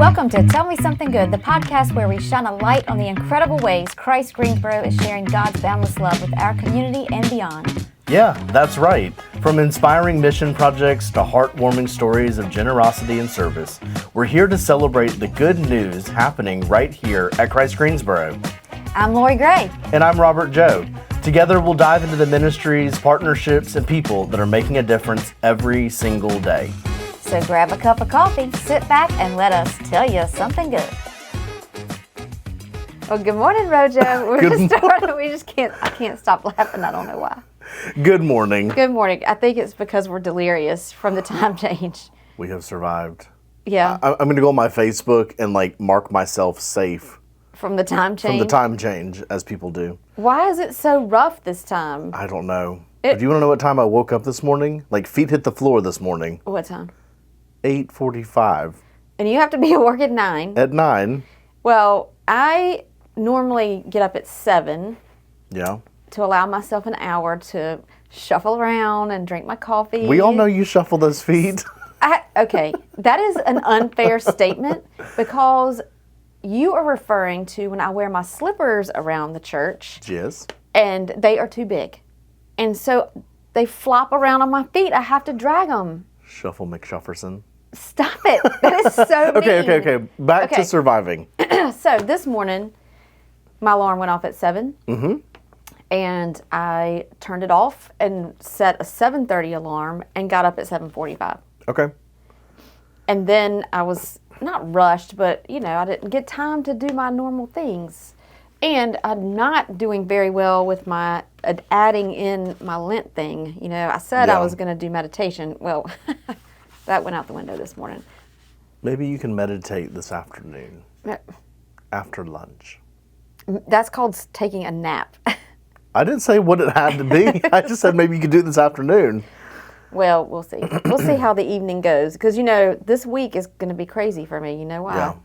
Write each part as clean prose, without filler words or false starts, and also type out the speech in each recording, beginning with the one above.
Welcome to Tell Me Something Good, the podcast where we shine a light on the incredible ways Christ Greensboro is sharing God's boundless love with our community and beyond. Yeah, that's right. From inspiring mission projects to heartwarming stories of generosity and service, we're here to celebrate the good news happening right here at Christ Greensboro. I'm Lori Gray. And I'm Robert Joe. Together we'll dive into the ministries, partnerships, and people that are making a difference every single day. So grab a cup of coffee, sit back, and let us tell you something good. Well, good morning, Rojo. We're just starting. I can't stop laughing. I don't know why. Good morning. Good morning. I think it's because we're delirious from the time change. We have survived. Yeah. I'm going to go on my Facebook and mark myself safe. From the time change? From the time change, as people do. Why is it so rough this time? I don't know. Do you want to know what time I woke up this morning? Feet hit the floor this morning. What time? 8:45. And you have to be at work at 9. At 9. Well, I normally get up at 7. Yeah. To allow myself an hour to shuffle around and drink my coffee. We all know you shuffle those feet. Okay, that is an unfair statement because you are referring to when I wear my slippers around the church. Yes. And they are too big. And so they flop around on my feet. I have to drag them. Shuffle McShufferson. Stop it. That is so mean. Okay. Back to surviving. So this morning, my alarm went off at 7. Mm-hmm. And I turned it off and set a 7:30 alarm and got up at 7:45. Okay. And then I was not rushed, but, I didn't get time to do my normal things. And I'm not doing very well with my adding in my Lent thing. I said I was going to do meditation. Well, that went out the window this morning. Maybe you can meditate this afternoon after lunch. That's called taking a nap. I didn't say what it had to be. I just said maybe you could do it this afternoon. Well, we'll see. We'll see how the evening goes. Because, this week is going to be crazy for me. You know why? Yeah.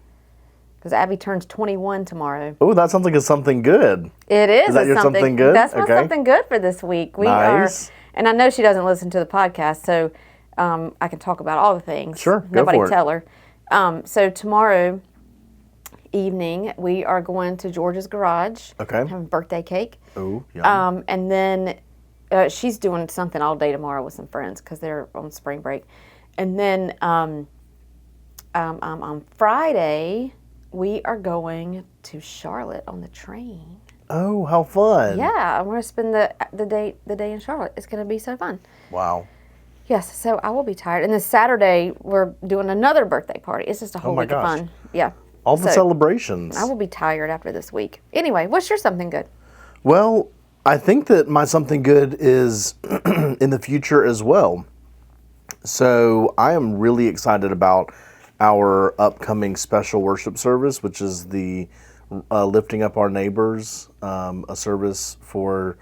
Because Abby turns 21 tomorrow. Oh, that sounds like it's something good. It is. Is that your something good? That's my something good for this week. We nice. And I know she doesn't listen to the podcast, so I can talk about all the things. Sure, Nobody go for tell her. So tomorrow evening, we are going to George's Garage. Okay. Having birthday cake. Oh, yum. And then she's doing something all day tomorrow with some friends because they're on spring break. And then on Friday, we are going to Charlotte on the train. Oh, how fun. Yeah, I'm going to spend the day in Charlotte. It's going to be so fun. Wow. Yes, so I will be tired. And then Saturday, we're doing another birthday party. It's just a whole week of fun. Yeah. All the celebrations. I will be tired after this week. Anyway, what's your something good? Well, I think that my something good is in the future as well. So I am really excited about our upcoming special worship service, which is the Lifting Up Our Neighbors, a service for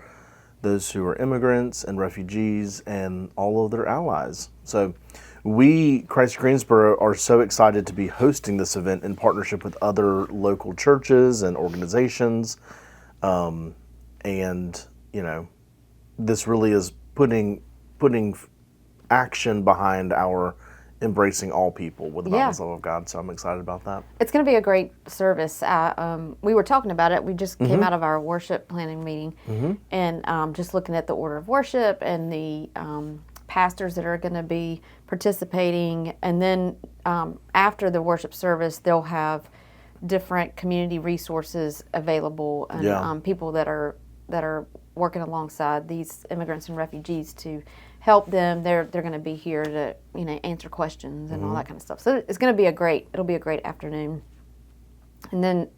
those who are immigrants and refugees and all of their allies. So we, Christ Greensboro, are so excited to be hosting this event in partnership with other local churches and organizations. And, this really is putting action behind our embracing all people with the boundless love of God. So I'm excited about that. It's going to be a great service. We were talking about it. We just came out of our worship planning meeting and just looking at the order of worship and the pastors that are going to be participating. And then after the worship service, they'll have different community resources available and people that are working alongside these immigrants and refugees to help them. They're going to be here to answer questions and all that kind of stuff. So it's going to be it'll be a great afternoon. And then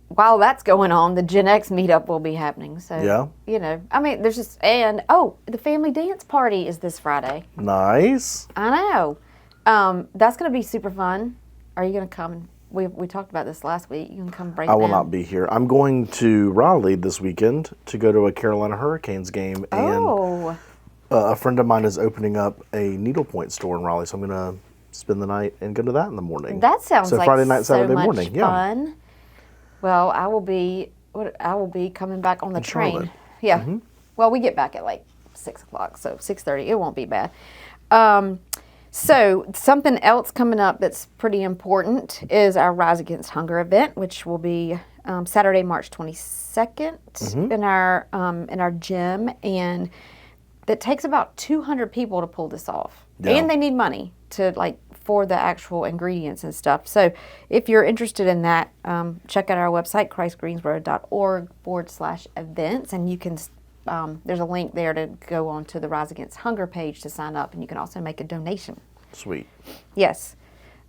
while that's going on, the Gen X meetup will be happening. So there's just the family dance party is this Friday. Nice. I know. That's going to be super fun. Are you going to come? And we talked about this last week. You can come break. I will not be here. I'm going to Raleigh this weekend to go to a Carolina Hurricanes game, and a friend of mine is opening up a needlepoint store in Raleigh, so I'm going to spend the night and go to that in the morning. That sounds like Friday night, Saturday much morning. Fun. Yeah. Well, I will be coming back on the train. Charlotte. Yeah. Well, we get back at 6 o'clock, so 6:30. It won't be bad. So something else coming up that's pretty important is our Rise Against Hunger event, which will be Saturday, March 22nd in our gym, and that takes about 200 people to pull this off, and they need money to for the actual ingredients and stuff. So if you're interested in that, check out our website, christgreensboro.org/events, and you can. There's a link there to go on to the Rise Against Hunger page to sign up, and you can also make a donation. Sweet. Yes.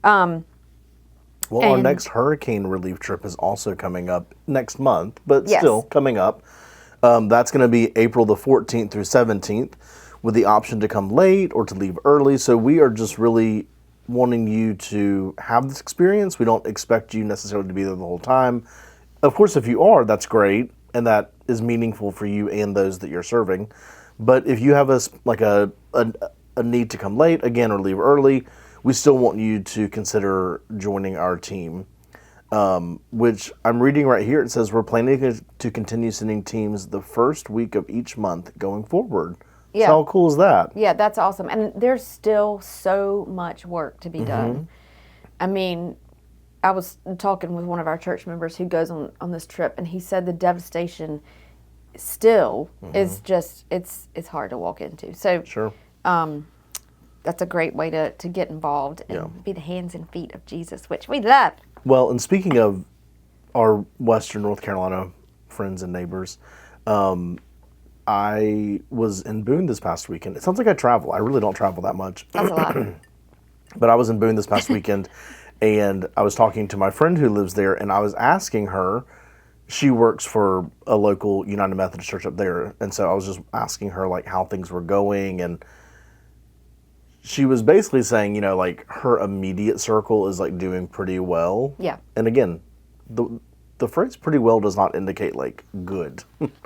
Well, our next hurricane relief trip is also coming up next month, but still coming up. That's going to be April the 14th through 17th, with the option to come late or to leave early. So we are just really wanting you to have this experience. We don't expect you necessarily to be there the whole time. Of course, if you are, that's great, and that is meaningful for you and those that you're serving. But if you have a need to come late, again, or leave early, we still want you to consider joining our team, which I'm reading right here. It says we're planning to continue sending teams the first week of each month going forward. Yeah. So how cool is that? Yeah, that's awesome. And there's still so much work to be done. I mean, I was talking with one of our church members who goes on this trip, and he said the devastation still is just, it's hard to walk into. So sure. That's a great way to get involved and be the hands and feet of Jesus, which we love. Well, and speaking of our Western North Carolina friends and neighbors, I was in Boone this past weekend. It sounds like I travel. I really don't travel that much. That's a lot. But I was in Boone this past weekend, and I was talking to my friend who lives there, and I was asking her, she works for a local United Methodist Church up there, and so I was just asking her how things were going, and she was basically saying, her immediate circle is doing pretty well. Yeah. And again, the phrase pretty well does not indicate good.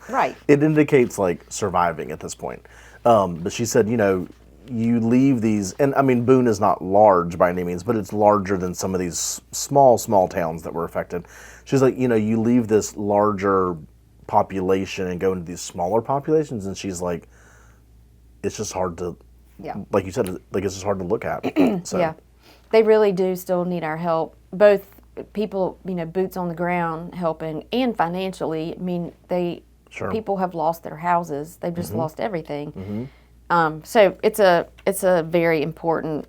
Right. It indicates surviving at this point. But she said, you leave these, and I mean, Boone is not large by any means, but it's larger than some of these small towns that were affected. She's like, you leave this larger population and go into these smaller populations, and she's like, it's just hard to, like you said, it's just hard to look at. So. Yeah. They really do still need our help, both people, boots on the ground helping and financially. I mean, people have lost their houses. They've just lost everything. So it's a very important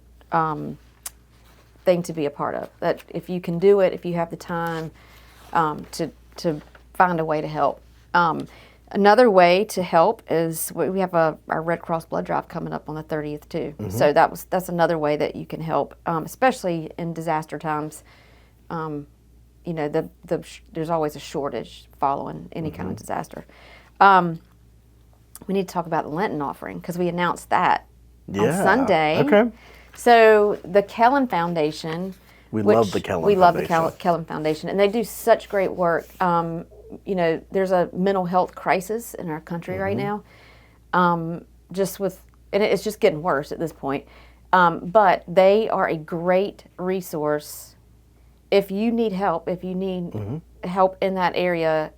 thing to be a part of. That if you can do it, if you have the time to find a way to help. Another way to help is we have our Red Cross blood drive coming up on the 30th too. So that's another way that you can help, especially in disaster times. There's always a shortage following any kind of disaster. We need to talk about the Lenten offering because we announced that on Sunday. Okay. So the Kellen Foundation. We love the Kellen Foundation, and they do such great work. There's a mental health crisis in our country right now. And it's just getting worse at this point. But they are a great resource if you need help. If you need help in that area,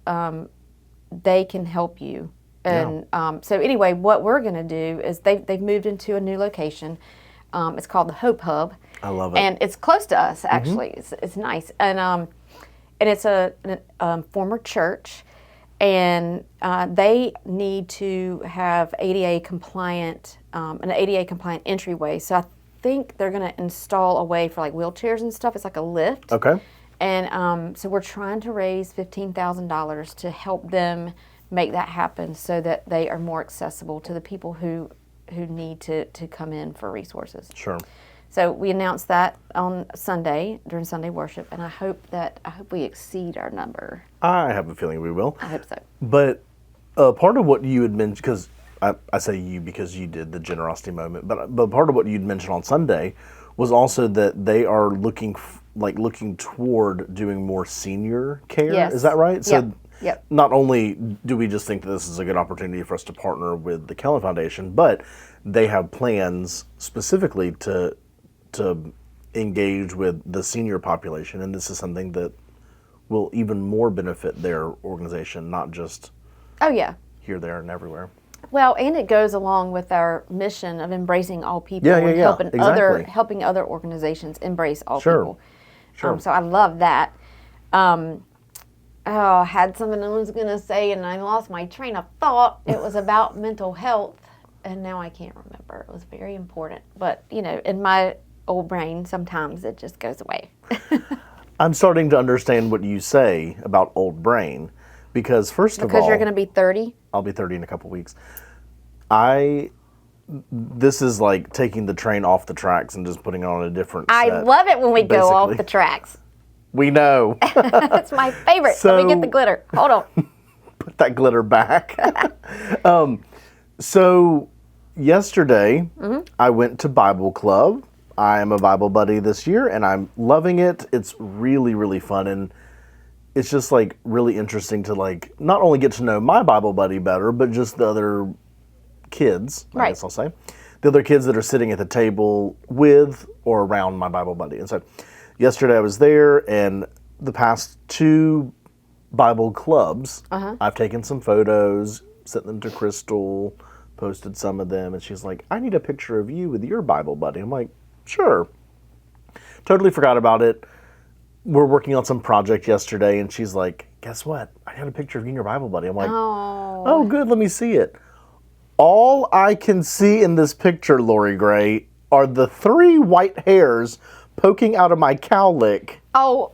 they can help you. And so anyway, what we're going to do is they've moved into a new location. It's called the Hope Hub. I love it. And it's close to us, actually. It's nice. And it's a former church, and they need to have ADA compliant, an ADA compliant entryway. So I think they're going to install a way for wheelchairs and stuff. It's like a lift. Okay. And so we're trying to raise $15,000 to help them make that happen so that they are more accessible to the people who need to come in for resources. Sure. So we announced that on Sunday during Sunday worship, and I hope we exceed our number. I have a feeling we will. I hope so. But part of what you had mentioned, because I say you because you did the generosity moment, but part of what you'd mentioned on Sunday was also that they are looking toward doing more senior care. Yes. Is that right? So Yep. Not only do we just think that this is a good opportunity for us to partner with the Kellen Foundation, but they have plans specifically to engage with the senior population, and this is something that will even more benefit their organization, not just here, there, and everywhere. Well, and it goes along with our mission of embracing all people Yeah, and exactly. helping other organizations embrace all Sure. people. Sure. So I love that. I had something I was going to say, and I lost my train of thought. It was about mental health, and now I can't remember. It was very important. But, in my old brain, sometimes it just goes away. I'm starting to understand what you say about old brain because first of all, Because you're going to be 30? I'll be 30 in a couple weeks. This is like taking the train off the tracks and just putting it on a different set. I love it when we go off basically. the tracks. We know. That's my favorite. Let me get the glitter. Hold on. Put that glitter back. So yesterday, I went to Bible Club. I am a Bible buddy this year, and I'm loving it. It's really, really fun, and it's just like really interesting to like not only get to know my Bible buddy better, but just the other kids, I Right. guess I'll say, the other kids that are sitting at the table with or around my Bible buddy. And so yesterday I was there, and the past 2 Bible clubs, I've taken some photos, sent them to Crystal, posted some of them, and she's like, I need a picture of you with your Bible buddy. I'm like, sure. Totally forgot about it. We're working on some project yesterday, and she's like, guess what? I got a picture of you and your Bible buddy. I'm like, oh good, let me see it. All I can see in this picture, Lori Gray, are the 3 white hairs poking out of my cowlick. Oh,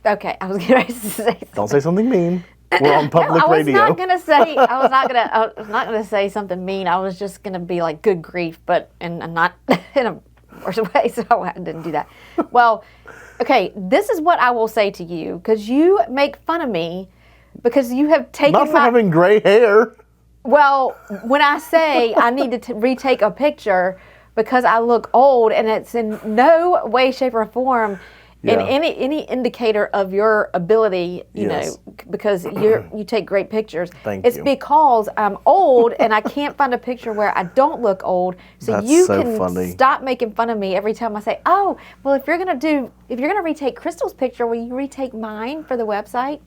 okay. I was going to say something. Don't say something mean. We're on public radio. I was not gonna say something mean. I was just gonna be like, good grief, but and not in a worse way. So I didn't do that. Well, okay. This is what I will say to you, because you make fun of me because you have taken Not for having gray hair. Well, when I say I need to retake a picture because I look old, and it's in no way, shape, or form in Yeah. any indicator of your ability, Yes. because you take great pictures. Thank it's you. because I'm old and I can't find a picture where I don't look old. So That's you so can funny. stop making fun of me every time I say, "Oh, well, if you're gonna retake Crystal's picture, will you retake mine for the website?"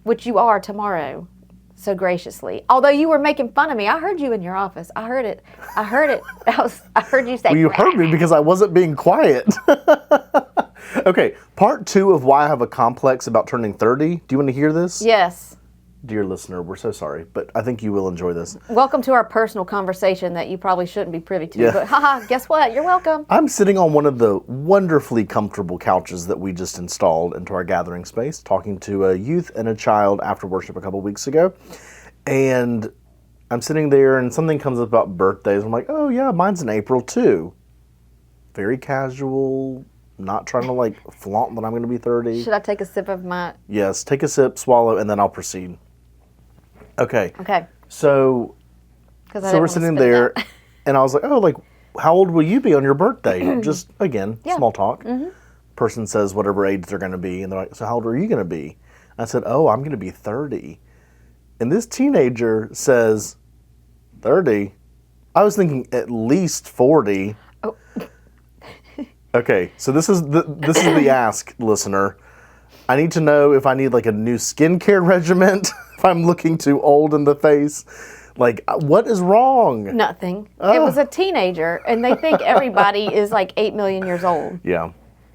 Which you are tomorrow. So graciously. Although you were making fun of me. I heard you in your office. I heard it. I heard you say, Well, you heard me because I wasn't being quiet. Okay, part 2 of why I have a complex about turning 30. Do you want to hear this? Yes. Dear listener, we're so sorry, but I think you will enjoy this. Welcome to our personal conversation that you probably shouldn't be privy to. Yeah. But haha, guess what? You're welcome. I'm sitting on one of the wonderfully comfortable couches that we just installed into our gathering space, talking to a youth and a child after worship a couple weeks ago. And I'm sitting there and something comes up about birthdays. I'm like, oh yeah, mine's in April too. Very casual, not trying to like flaunt that I'm going to be 30. Should I take a sip of my... Yes, take a sip, swallow, and then I'll proceed. Okay. Okay. So we're sitting there, and I was like, oh, like, how old will you be on your birthday? Just, again, small talk. Person says whatever age they're going to be, and they're like, so how old are you going to be? I said, oh, I'm going to be 30. And this teenager says, 30? I was thinking at least 40. Oh. Okay, so this is the ask, listener. I need to know if I need like a new skincare regimen, if I'm looking too old in the face. Like, what is wrong? Nothing. It was a teenager, and they think everybody is like 8 million years old. Yeah.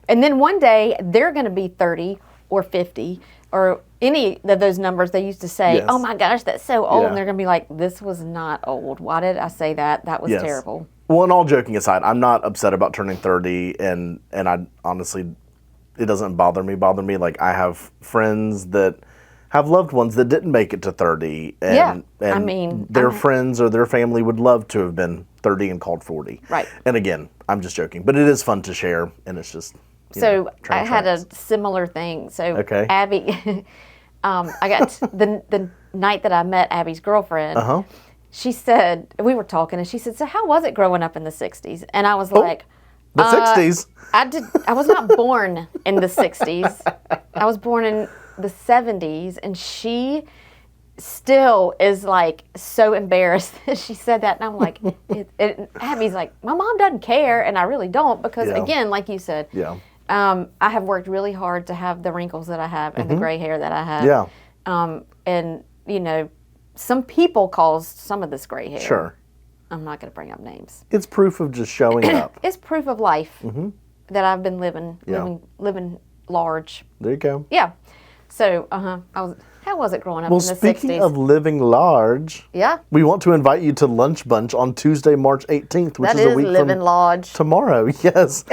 And then one day, they're going to be 30 or 50 or any of those numbers they used to say, Yes. oh my gosh, that's so old. Yeah. And they're going to be like, this was not old. Why did I say that? That was Yes. terrible. Well, and all joking aside, I'm not upset about turning 30, and I honestly, it doesn't bother me. Like, I have friends that have loved ones that didn't make it to 30, and, Yeah, I and mean, their friends or their family would love to have been 30 and called 40. Right. And again, I'm just joking, but it is fun to share, and it's just, So train I had a tracks. similar thing. So Okay. Abby, I got the night that I met Abby's girlfriend. Uh-huh. She said, we were talking, and she said, so how was it growing up in the 60s? And I was like, The 60s. I was not born in the 60s. I was born in the 70s, and she still is like so embarrassed that she said that. And I'm like, Abby's like, my mom doesn't care, and I really don't, because Yeah. again, like you said, Yeah. I have worked really hard to have the wrinkles that I have and the gray hair that I have. Yeah. And, you know, some people caused some of this gray hair. Sure. I'm not going to bring up names. It's proof of just showing up. It's proof of life that I've been Yeah. living large. There you go. Yeah. So, how was it growing up in the Speaking 60s? of living large, Yeah. we want to invite you to Lunch Bunch on Tuesday, March 18th, which That is a is week living from large. tomorrow. Yes.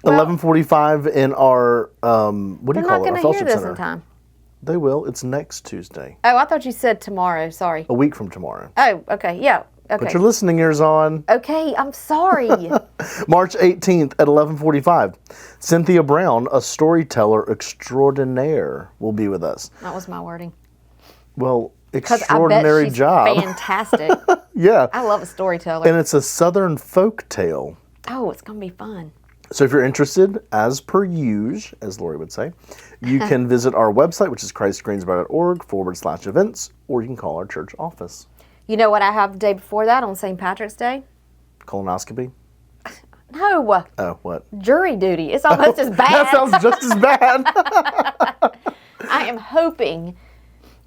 11:45 in our, what do They're you not call it? going Our to hear fellowship this center. in time. They will. It's next Tuesday, Oh, I thought you said tomorrow. Sorry. a week from tomorrow. Oh, okay. Yeah. Put Okay. your listening ears on. Okay. I'm sorry. March 18th at 11:45. Cynthia Brown, a storyteller extraordinaire, will be with us. That was my wording. Well, 'Cause extraordinary I bet she's job. fantastic. Yeah. I love a storyteller. And it's a Southern folk tale. Oh, it's going to be fun. So if you're interested, as per usual, as Lori would say, you can visit our website, which is christgreensboro.org/events, or you can call our church office. You know what I have the day before that on St. Patrick's Day? Colonoscopy? No, Oh, what? jury duty. It's almost as bad. That sounds just as bad. I'm hoping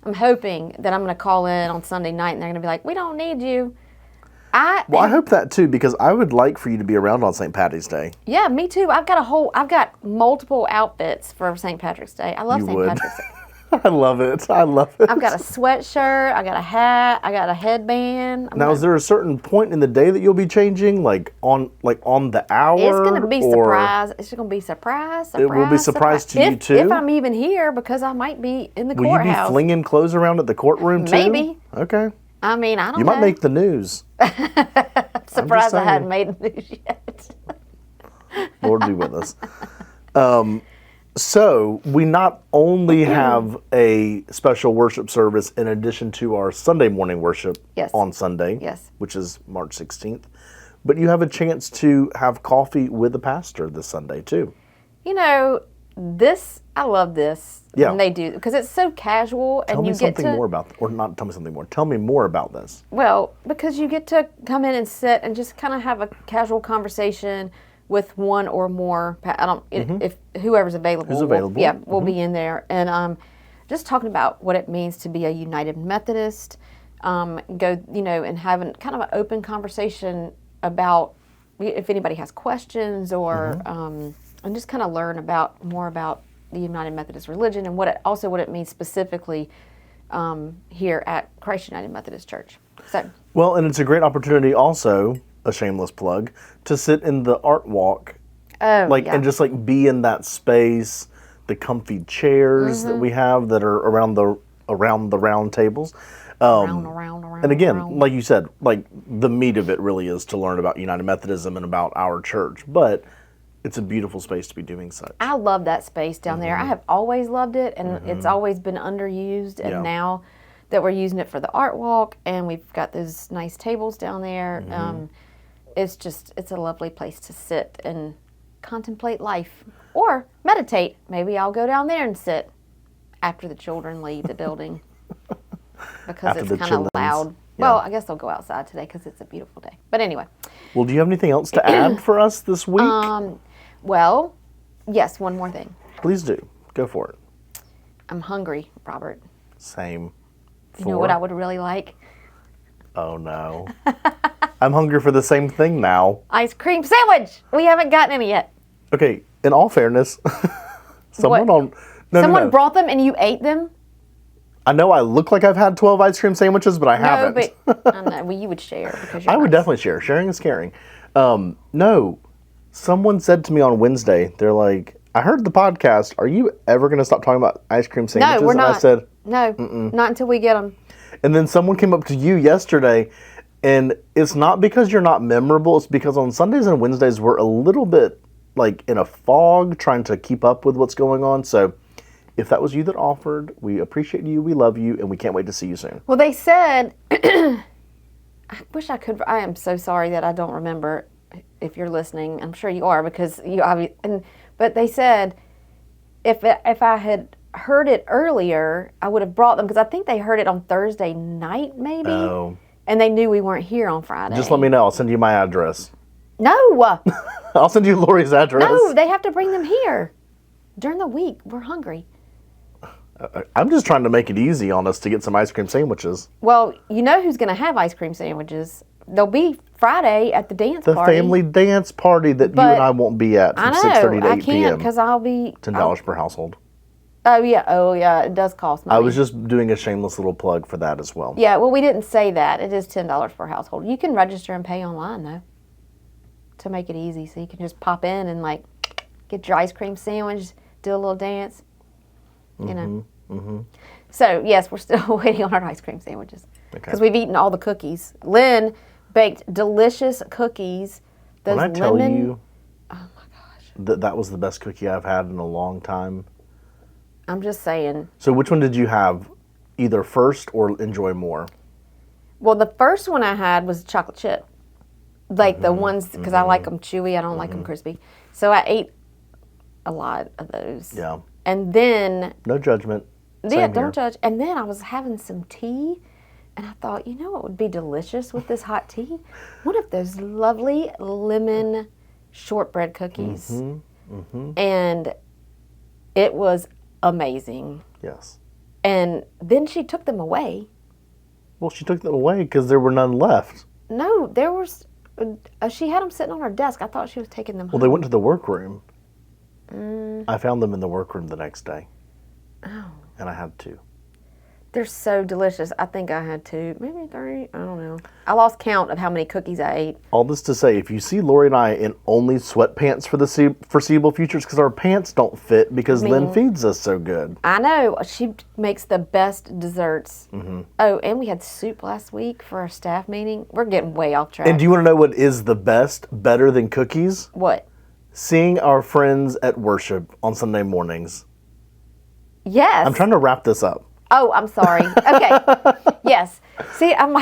that I'm going to call in on Sunday night and they're going to be like, we don't need you. Well, I hope that too, because I would like for you to be around on St. Patty's Day. Yeah, me too. I've got multiple outfits for St. Patrick's Day. I love You St. would. Patrick's Day. I love it. I love it. I've got a sweatshirt. I got a hat. I got a headband. Now, is there a certain point in the day that you'll be changing, like on the hour? It's going to be or- surprise. It's going to be surprise. It will be surprise to you, too? If I'm even here, because I might be in the Will you be courthouse. flinging clothes around at the courtroom too? Maybe. Okay. I mean, I don't You know. might make the news. Surprised I saying. hadn't made the news yet. Lord be with us. So we not only have a special worship service in addition to our Sunday morning worship Yes. on Sunday, Yes. which is March 16th, but you have a chance to have coffee with the pastor this Sunday too. You know, I love this. Yeah. When they do, because it's so casual and Tell me you get something to, more about, or not tell me something more. Tell me more about this. well, because you get to come in and sit and just kind of have a casual conversation with one or more. If whoever's available. Who's available. We'll be in there and just talking about what it means to be a United Methodist. And having kind of an open conversation about if anybody has questions or and just kind of learn more about the United Methodist religion and what it means specifically here at Christ United Methodist Church. So. Well, and it's a great opportunity also, a shameless plug, to sit in the art walk and just be in that space, the comfy chairs that we have that are around the round tables. Around. And again, like you said, the meat of it really is to learn about United Methodism and about our church. But it's a beautiful space to be doing such. I love that space down there. I have always loved it, and it's always been underused. And Yeah. now that we're using it for the art walk, and we've got those nice tables down there, it's a lovely place to sit and contemplate life or meditate. Maybe I'll go down there and sit after the children leave the building because After it's the kind of chillins. loud. Yeah. Well, I guess they'll go outside today because it's a beautiful day. But anyway. Well, do you have anything else to add for us this week? Well, yes, one more thing. Please do. Go for it. I'm hungry, Robert. Same. You know what I would really like? Oh, no. I'm hungry for the same thing now. Ice cream sandwich. We haven't gotten any yet. Okay, in all fairness, someone What? on... No, Someone no. brought them and you ate them? I know I look like I've had 12 ice cream sandwiches, but I haven't. No, but I know. Well, you would share because you're I would nice. definitely share. Sharing is caring. No, someone said to me on Wednesday, they're like, I heard the podcast. Are you ever going to stop talking about ice cream sandwiches? No, we're And not. I said, No, not until we get them. and then someone came up to you yesterday, and it's not because you're not memorable. It's because on Sundays and Wednesdays, we're a little bit in a fog trying to keep up with what's going on. So if that was you that offered, we appreciate you, we love you, and we can't wait to see you soon. Well, they said, I wish I could. I am so sorry that I don't remember if you're listening. I'm sure you are because you obviously. But they said if I had heard it earlier, I would have brought them because I think they heard it on Thursday night maybe. Oh. And they knew we weren't here on Friday. Just let me know. I'll send you my address. No. I'll send you Lori's address. No, they have to bring them here during the week. We're hungry. I'm just trying to make it easy on us to get some ice cream sandwiches. Well, you know who's going to have ice cream sandwiches? They'll be Friday at the dance The party. family dance party that you But and I won't be at I from know 6:30 to 8 I can't p.m. because I'll be. $10 per household. Oh yeah, it does cost money. I was just doing a shameless little plug for that as well. Yeah, well, we didn't say that. It is $10 per household. You can register and pay online though, to make it easy. So you can just pop in and like get your ice cream sandwich, do a little dance. You know. Mm-hmm. So yes, we're still waiting on our ice cream sandwiches because we've eaten all the cookies. Lynn baked delicious cookies. Those When I tell lemon. you, oh my gosh, that was the best cookie I've had in a long time. I'm just saying. So which one did you have, either first or enjoy more? Well, the first one I had was chocolate chip, like the ones because I like them chewy. I don't like them crispy. So I ate a lot of those. Yeah. And then No judgment. yeah, Same don't here. judge. And then I was having some tea, and I thought, you know what would be delicious with this hot tea? One of those lovely lemon shortbread cookies. And it was amazing. Yes. And then she took them away. Well, she took them away because there were none left. No, there was. She had them sitting on her desk. I thought she was taking them Well, home. they went to the workroom. I found them in the workroom the next day. Oh. And I had two. They're so delicious. I think I had two, maybe three. I don't know. I lost count of how many cookies I ate. All this to say, if you see Lori and I in only sweatpants for the foreseeable futures, because our pants don't fit because Lynn feeds us so good. I know. She makes the best desserts. Oh, and we had soup last week for our staff meeting. We're getting way off track. And do you want to know what is the best, better than cookies? What? Seeing our friends at worship on Sunday mornings. Yes. I'm trying to wrap this up. Oh, I'm sorry. Okay. Yes. See, I'm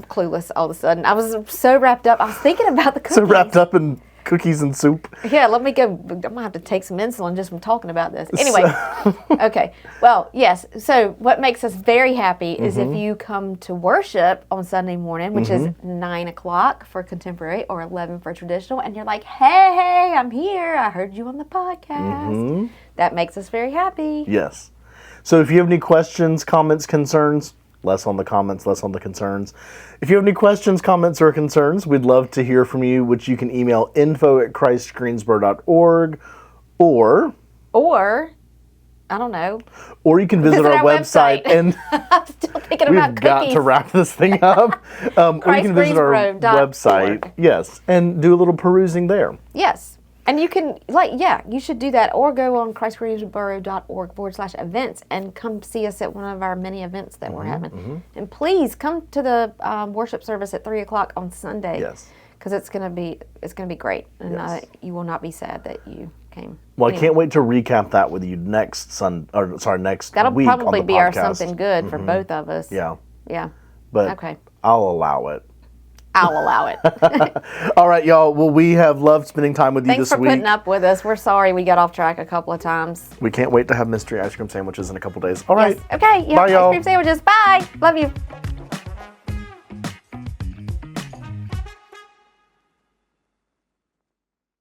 clueless all of a sudden. I was so wrapped up. I was thinking about the cookies. So wrapped up in cookies and soup. Yeah, let me go. I'm going to have to take some insulin just from talking about this. Anyway. Okay. Well, yes. So what makes us very happy is if you come to worship on Sunday morning, which is 9 o'clock for contemporary or 11 for traditional, and you're like, hey, I'm here. I heard you on the podcast. That makes us very happy. Yes. So if you have any questions, comments, concerns, less on the comments, less on the concerns. If you have any questions, comments, or concerns, we'd love to hear from you, which you can email info@christgreensboro.org or I don't know. you can visit our website and I'm still thinking we've about got cookies. to wrap this thing up. Or you can visit our ChristGreensboro.org. website, yes, and do a little perusing there. Yes. And you can, you should do that or go on christgreensboro.org/events and come see us at one of our many events that we're having. And please come to the worship service at 3 o'clock on Sunday. Yes. Because it's gonna be great, and Yes. you will not be sad that you came. Well, I can't wait to recap that with you next next That'll week probably on the be our podcast. something good for both of us. Yeah, Yeah. but Okay. I'll allow it. I'll allow it. All right, y'all. Well, we have loved spending time with you Thanks this for week. putting up with us. We're sorry we got off track a couple of times. We can't wait to have mystery ice cream sandwiches in a couple days. All right. Yes. Okay. Yeah. Bye, Ice y'all. cream sandwiches. Bye. Love you.